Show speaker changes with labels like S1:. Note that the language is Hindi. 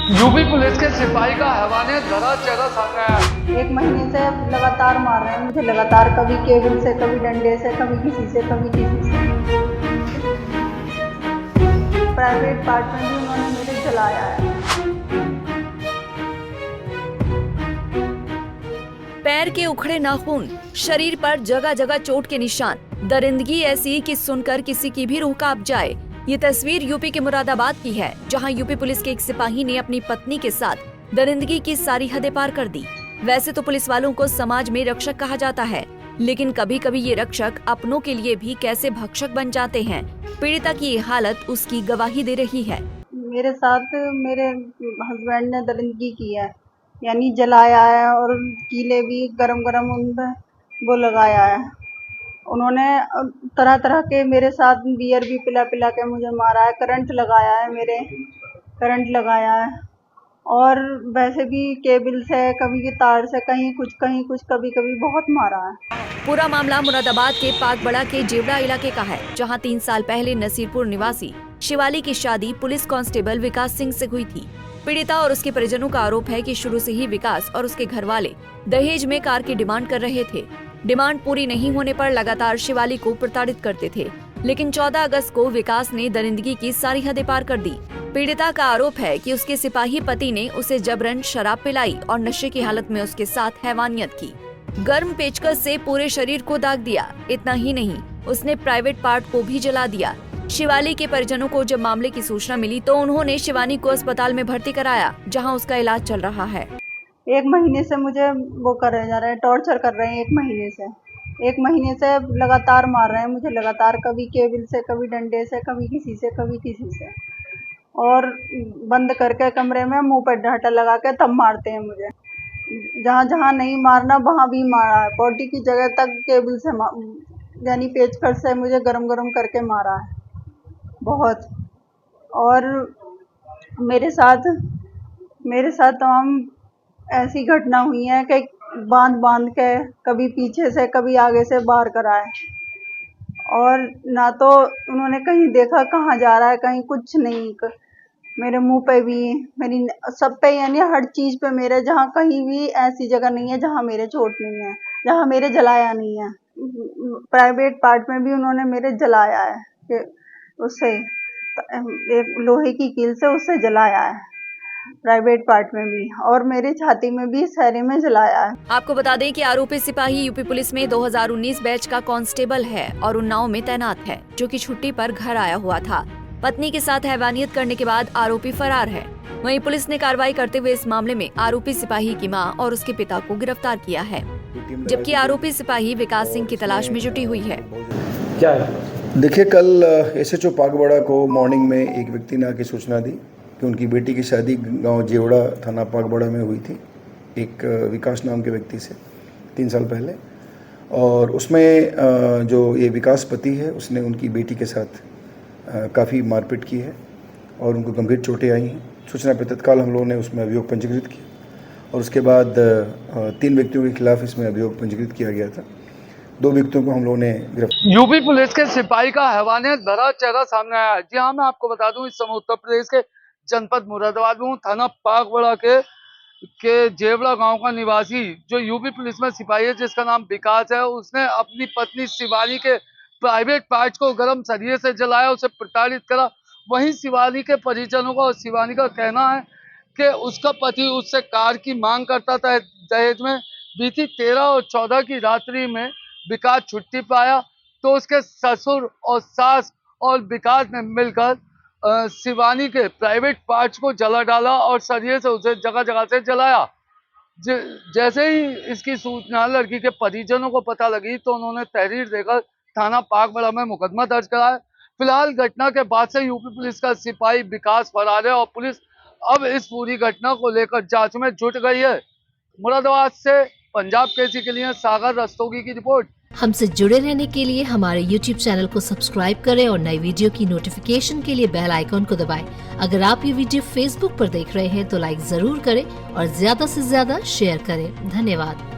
S1: यूपी पुलिस के सिपाही का हैवानियत भरा चेहरा सामने आया।
S2: 1 महीने से लगातार मार रहे हैं मुझे, लगातार कभी केबल से, कभी डंडे से, कभी किसी से, कभी किसी से। प्राइवेट पार्ट में भी उन्होंने मुझे जलाया है।
S3: पैर के उखड़े नाखून, शरीर पर जगह जगह चोट के निशान, दरिंदगी ऐसी कि सुनकर किसी की भी रूह कांप जाए। ये तस्वीर यूपी के मुरादाबाद की है, जहां यूपी पुलिस के एक सिपाही ने अपनी पत्नी के साथ दरिंदगी की सारी हदें पार कर दी। वैसे तो पुलिस वालों को समाज में रक्षक कहा जाता है, लेकिन कभी कभी ये रक्षक अपनों के लिए भी कैसे भक्षक बन जाते हैं। पीड़िता की ये हालत उसकी गवाही दे रही है।
S2: मेरे साथ मेरे हस्बैंड ने दरिंदगी की है, यानी जलाया है और कीले भी गरम गरम उन पे वो लगाया है। उन्होंने तरह तरह के मेरे साथ बियर भी पिला पिला के मुझे मारा है, करंट लगाया है, मेरे करंट लगाया है, और वैसे भी केबल से, कभी की तार से, कहीं कुछ कभी कभी बहुत मारा है।
S3: पूरा मामला मुरादाबाद के पाकबड़ा के जेवड़ा इलाके का है, जहां 3 साल पहले नसीरपुर निवासी शिवाली की शादी पुलिस कांस्टेबल विकास सिंह से हुई थी। पीड़िता और उसके परिजनों का आरोप है कि शुरू से ही विकास और उसके घर वाले दहेज में कार की डिमांड कर रहे थे। डिमांड पूरी नहीं होने पर लगातार शिवाली को प्रताड़ित करते थे, लेकिन 14 अगस्त को विकास ने दरिंदगी की सारी हदें पार कर दी। पीड़िता का आरोप है कि उसके सिपाही पति ने उसे जबरन शराब पिलाई और नशे की हालत में उसके साथ हैवानियत की। गर्म पेचकस से पूरे शरीर को दाग दिया। इतना ही नहीं, उसने प्राइवेट पार्ट को भी जला दिया। शिवाली के परिजनों को जब मामले की सूचना मिली तो उन्होंने शिवानी को अस्पताल में भर्ती कराया, जहां उसका इलाज चल रहा है।
S2: 1 महीने से मुझे वो करे जा रहे हैं, टॉर्चर कर रहे हैं। 1 महीने से लगातार मार रहे हैं मुझे, लगातार कभी केबल से, कभी डंडे से, कभी किसी से, और बंद करके कमरे में मुंह पर ढाटा लगा के तब मारते हैं मुझे। जहाँ जहाँ नहीं मारना वहाँ भी मारा है। बॉडी की जगह तक केबल से यानी पेचकस से मुझे गरम गरम करके मारा है बहुत। और मेरे साथ तमाम ऐसी घटना हुई है कि बांध के कभी पीछे से, कभी आगे से बाहर कराए, और ना तो उन्होंने कहीं देखा कहाँ जा रहा है, कहीं कुछ नहीं। मेरे मुंह पे भी, मेरी सब पे, यानी हर चीज पे मेरे, जहाँ कहीं भी ऐसी जगह नहीं है जहाँ मेरे चोट नहीं है, जहाँ मेरे जलाया नहीं है। प्राइवेट पार्ट में भी उन्होंने मेरे जलाया है कि उससे एक लोहे की कील से उससे जलाया है, प्राइवेट पार्ट में भी, और मेरी छाती में भी, सहरे में जलाया है।
S3: आपको बता दें कि आरोपी सिपाही यूपी पुलिस में 2019 बैच का कांस्टेबल है और उन्नाव में तैनात है, जो कि छुट्टी पर घर आया हुआ था। पत्नी के साथ हैवानियत करने के बाद आरोपी फरार है। वहीं पुलिस ने कार्रवाई करते हुए इस मामले में आरोपी सिपाही की मां और उसके पिता को गिरफ्तार किया है, जबकि आरोपी सिपाही विकास सिंह की तलाश में जुटी हुई है।
S4: क्या है?
S5: देखिए, कल एसएचओ पाकबड़ा को मॉर्निंग में एक व्यक्ति ने आके सूचना दी कि उनकी बेटी की शादी गांव जेवड़ा थाना पाकबड़ा में हुई थी एक विकास नाम के व्यक्ति से 3 साल पहले, और उसमें जो ये विकास पति है उसने उनकी बेटी के साथ काफ़ी मारपीट की है और उनको गंभीर चोटें आई हैं। सूचना पर तत्काल हम लोगों ने उसमें अभियोग पंजीकृत किया और उसके बाद 3 व्यक्तियों के खिलाफ इसमें अभियोग पंजीकृत किया गया था। 2 व्यक्तियों को हम लोगों ने गिरफ्तार।
S1: यूपी पुलिस के सिपाही का हैवानियत भरा चेहरा सामने आया है। जी हाँ, मैं आपको बता दूं, इस समय उत्तर प्रदेश के जनपद मुरादाबाद में हूँ। थाना पाकबड़ा के जेवड़ा गांव का निवासी जो यूपी पुलिस में सिपाही है, जिसका नाम विकास है, उसने अपनी पत्नी शिवानी के प्राइवेट पार्ट को गर्म सरिये से जलाया, उसे प्रताड़ित करा। वहीं शिवानी के परिजनों का और शिवानी का कहना है कि उसका पति उससे कार की मांग करता था दहेज में। बीती 13 और 14 की रात्रि में विकास छुट्टी पाया तो उसके ससुर और सास और विकास ने मिलकर शिवानी के प्राइवेट पार्ट्स को जला डाला और सरिये से उसे जगह जगह से जलाया। जैसे ही इसकी सूचना लड़की के परिजनों को पता लगी तो उन्होंने तहरीर देकर थाना पाकबड़ा में मुकदमा दर्ज कराया। फिलहाल घटना के बाद से यूपी पुलिस का सिपाही विकास फरार है और पुलिस अब इस पूरी घटना को लेकर जांच में जुट गई है। मुरादाबाद से पंजाब केसरी के लिए सागर रस्तोगी की रिपोर्ट।
S6: हमसे जुड़े रहने के लिए हमारे YouTube चैनल को सब्सक्राइब करें और नई वीडियो की नोटिफिकेशन के लिए बेल आइकॉन को दबाएं। अगर आप ये वीडियो Facebook पर देख रहे हैं तो लाइक जरूर करें और ज्यादा से ज्यादा शेयर करें। धन्यवाद।